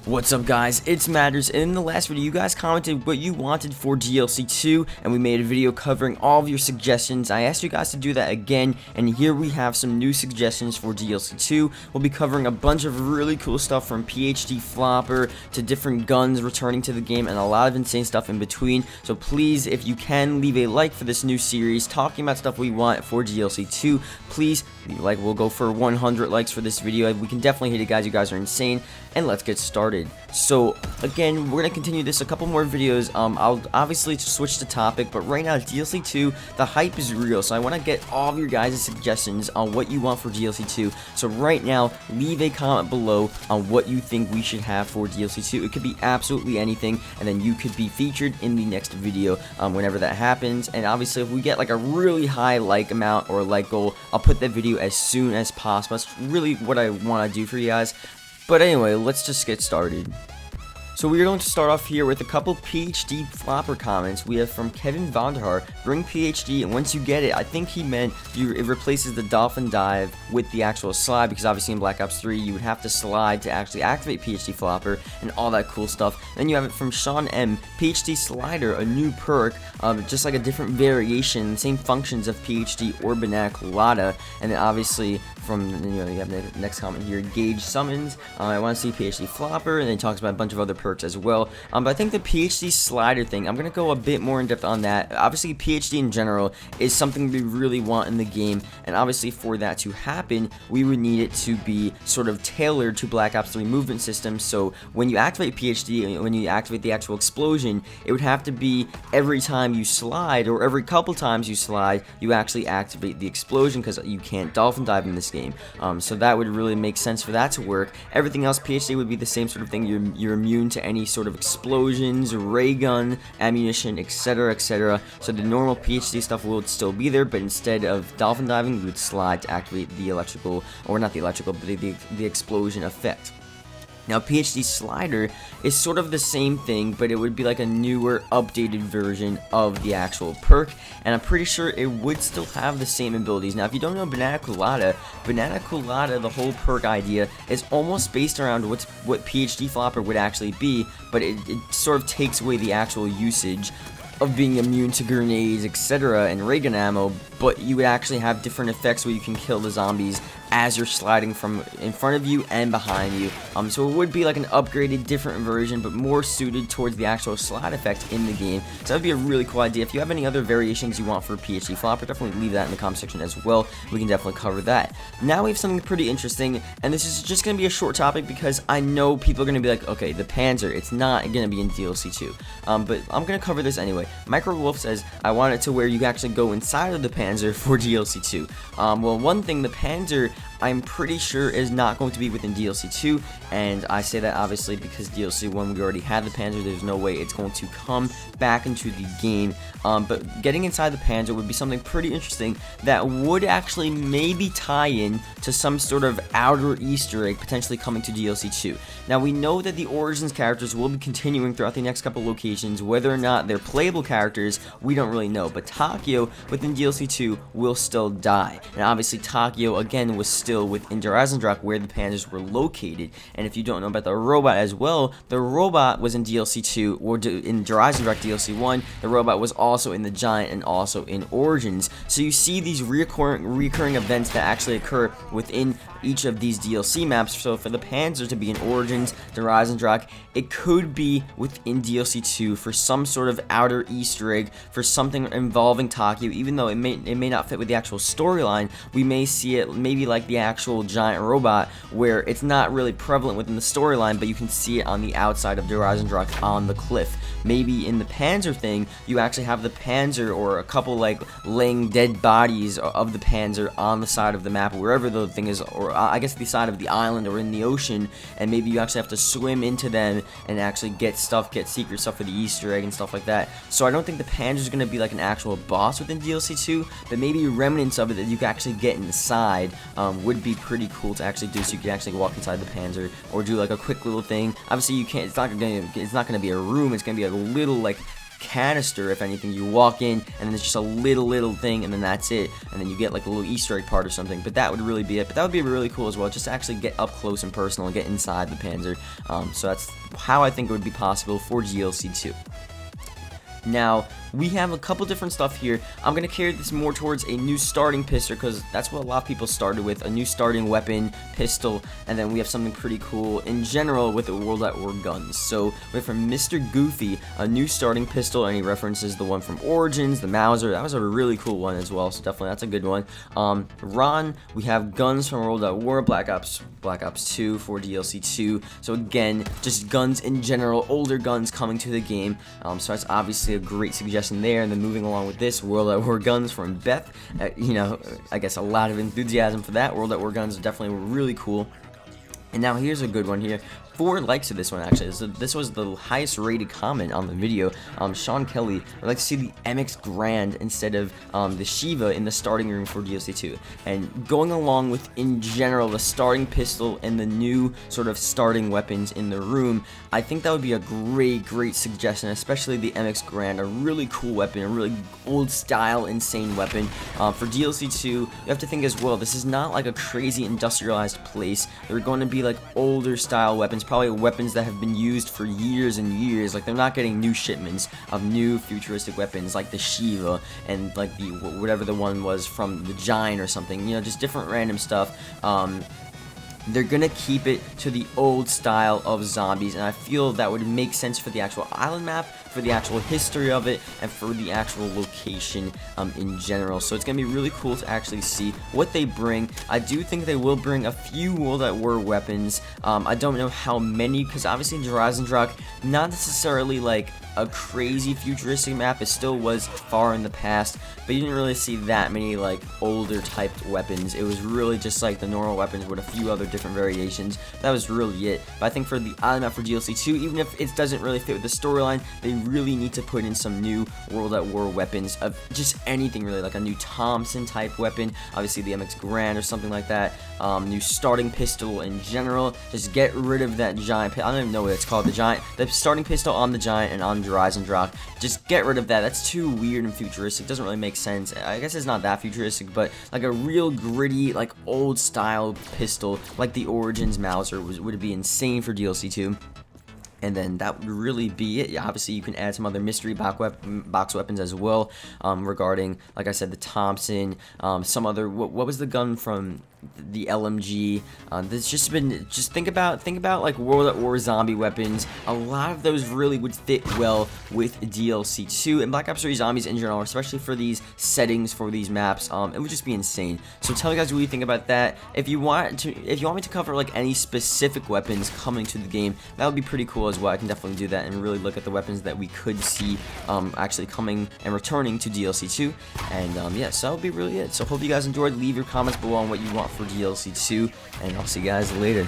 What's up guys, it's Matterz, and in the last video you guys commented what you wanted for DLC 2 and we made a video covering all of your suggestions. I asked you guys to do that again, and here we have some new suggestions for DLC 2. We'll be covering a bunch of really cool stuff from PHD Flopper to different guns returning to the game and a lot of insane stuff in between. So please, if you can, leave a like for this new series talking about stuff we want for DLC 2. Please leave a like. We'll go for 100 likes for this video. We can definitely hit it, guys. You guys are insane, and let's get started. So again, we're gonna continue this a couple more videos. I'll obviously switch the topic, but right now DLC 2, the hype is real, so I want to get all of your guys' suggestions on what you want for DLC 2. So right now, leave a comment below on what you think we should have for DLC 2. It could be absolutely anything, and then you could be featured in the next video whenever that happens. And obviously, if we get like a really high like amount or like goal, I'll put that video as soon as possible. That's really what I want to do for you guys. But anyway, let's just get started. So we're going to start off here with a couple PHD Flopper comments. We have from Kevin Vonderhaar, bring PHD, and once you get it, I think he meant it replaces the dolphin dive with the actual slide, because obviously in Black Ops 3 you would have to slide to actually activate PHD Flopper and all that cool stuff. Then you have it from Sean M, PHD Slider, a new perk, just like a different variation, same functions of PHD or Banana. And then obviously from, you have the next comment here, Gauge Summons, I want to see PHD Flopper, and then he talks about a bunch of other perks as well. But I think the PHD Slider thing, I'm going to go a bit more in depth on that. Obviously PHD in general is something we really want in the game, and obviously for that to happen, we would need it to be sort of tailored to Black Ops 3 movement systems. So when you activate PHD, when you activate the actual explosion, it would have to be every time you slide, or every couple times you slide, you actually activate the explosion, because you can't dolphin dive in this game. So that would really make sense for that to work. Everything else, PHD would be the same sort of thing. You're immune to any sort of explosions, ray gun, ammunition, etc., etc. So the normal PHD stuff will still be there, but instead of dolphin diving, you would slide to activate the electrical, or not the electrical, but the explosion effect. Now, PHD Slider is sort of the same thing, but it would be like a newer, updated version of the actual perk, and I'm pretty sure it would still have the same abilities. Now, if you don't know Banana Colada, the whole perk idea is almost based around what PHD Flopper would actually be, but it sort of takes away the actual usage of being immune to grenades, etc., and ray gun ammo, but you would actually have different effects where you can kill the zombies as you're sliding from in front of you and behind you. So it would be like an upgraded, different version, but more suited towards the actual slide effect in the game. So that would be a really cool idea. If you have any other variations you want for PHD Flopper, definitely leave that in the comment section as well. We can definitely cover that. Now we have something pretty interesting, and this is just going to be a short topic because I know people are going to be like, okay, the Panzer, it's not going to be in DLC 2. But I'm going to cover this anyway. Micro Wolf says, I want it to where you actually go inside of the Panzer for DLC 2. Well, one thing, the Panzer, I'm pretty sure is not going to be within DLC 2, and I say that obviously because DLC 1 we already had the Panzer. There's no way it's going to come back into the game, but getting inside the Panzer would be something pretty interesting that would actually maybe tie in to some sort of outer Easter egg potentially coming to DLC 2. Now, we know that the Origins characters will be continuing throughout the next couple locations. Whether or not they're playable characters, we don't really know, but Takio within DLC 2 will still die, and obviously Takio again was still within Drazendrak where the Panzers were located. And if you don't know about the robot as well, the robot was in DLC 2, or in Drazendrak DLC 1, the robot was also in the Giant and also in Origins. So you see these recurring events that actually occur within each of these DLC maps. So for the Panzer to be in Origins, Drazendrak, it could be within DLC 2 for some sort of outer Easter egg, for something involving Takio. Even though it may not fit with the actual storyline, we may see it maybe like the actual giant robot, where it's not really prevalent within the storyline, but you can see it on the outside of Drazendrak on the cliff. Maybe in the Panzer thing, you actually have the Panzer or a couple like laying dead bodies of the Panzer on the side of the map, wherever the thing is, or I guess the side of the island or in the ocean, and maybe you actually have to swim into them and actually get secret stuff for the Easter egg and stuff like that. So I don't think the Panzer is going to be like an actual boss within DLC 2, but maybe remnants of it that you can actually get inside would be pretty cool to actually do. So you can actually walk inside the Panzer or do like a quick little thing. Obviously you can't, it's not gonna be a room, it's gonna be a little like canister, if anything. You walk in, and then it's just a little thing, and then that's it, and then you get like a little Easter egg part or something, but that would really be it. But that would be really cool as well, just to actually get up close and personal and get inside the Panzer. So that's how I think it would be possible for DLC 2. Now, we have a couple different stuff here. I'm going to carry this more towards a new starting pistol, because that's what a lot of people started with, a new starting weapon, pistol, and then we have something pretty cool in general with the World at War guns. So, we have from Mr. Goofy, a new starting pistol, and he references the one from Origins, the Mauser. That was a really cool one as well, so definitely that's a good one. Ron, we have guns from World at War, Black Ops 2 for DLC 2. So again, just guns in general, older guns coming to the game. So that's obviously a great suggestion there. And then moving along with this, World at War guns from Beth. You know, I guess a lot of enthusiasm for that. World at War guns are definitely really cool. And now here's a good one here. 4 likes of this one, actually. So this was the highest rated comment on the video. Sean Kelly would like to see the MX Grand instead of the Shiva in the starting room for DLC 2. And going along with, in general, the starting pistol and the new sort of starting weapons in the room, I think that would be a great suggestion, especially the MX Grand, a really cool weapon, a really old style, insane weapon. For DLC 2, you have to think as well, this is not like a crazy industrialized place. They're going to be like older style weapons, probably weapons that have been used for years and years. Like, they're not getting new shipments of new futuristic weapons like the Shiva and like the whatever the one was from the Giant or something, you know, just different random stuff. They're gonna keep it to the old style of zombies, and I feel that would make sense for the actual island map, for the actual history of it, and for the actual location in general. So it's gonna be really cool to actually see what they bring. I do think they will bring a few World at War weapons. I don't know how many, because obviously Drazendrak, not necessarily like a crazy futuristic map. It still was far in the past, but you didn't really see that many like older typed weapons. It was really just like the normal weapons with a few other different variations. That was really it. But I think for the island map for DLC 2, even if it doesn't really fit with the storyline, they really need to put in some new World at War weapons of just anything really, like a new Thompson type weapon, obviously the MX Grand or something like that, new starting pistol in general. Just get rid of that giant, I don't even know what it's called, the starting pistol on the Giant and on Drazendrak. Just get rid of that. That's too weird and futuristic. Doesn't really make sense. I guess it's not that futuristic, but like a real gritty, like old style pistol, like the Origins Mauser would be insane for DLC 2. And then that would really be it. Obviously, you can add some other mystery box weapons as well, regarding, like I said, the Thompson, some other, what was the gun from the LMG? There's just think about like World at War zombie weapons. A lot of those really would fit well with DLC 2 and Black Ops 3 zombies in general, especially for these settings, for these maps. It would just be insane. So tell me guys what you think about that. If you want me to cover like any specific weapons coming to the game, that would be pretty cool as well. I can definitely do that and really look at the weapons that we could see actually coming and returning to DLC 2. And yeah, so that would be really it. So hope you guys enjoyed. Leave your comments below on what you want for DLC 2, and I'll see you guys later.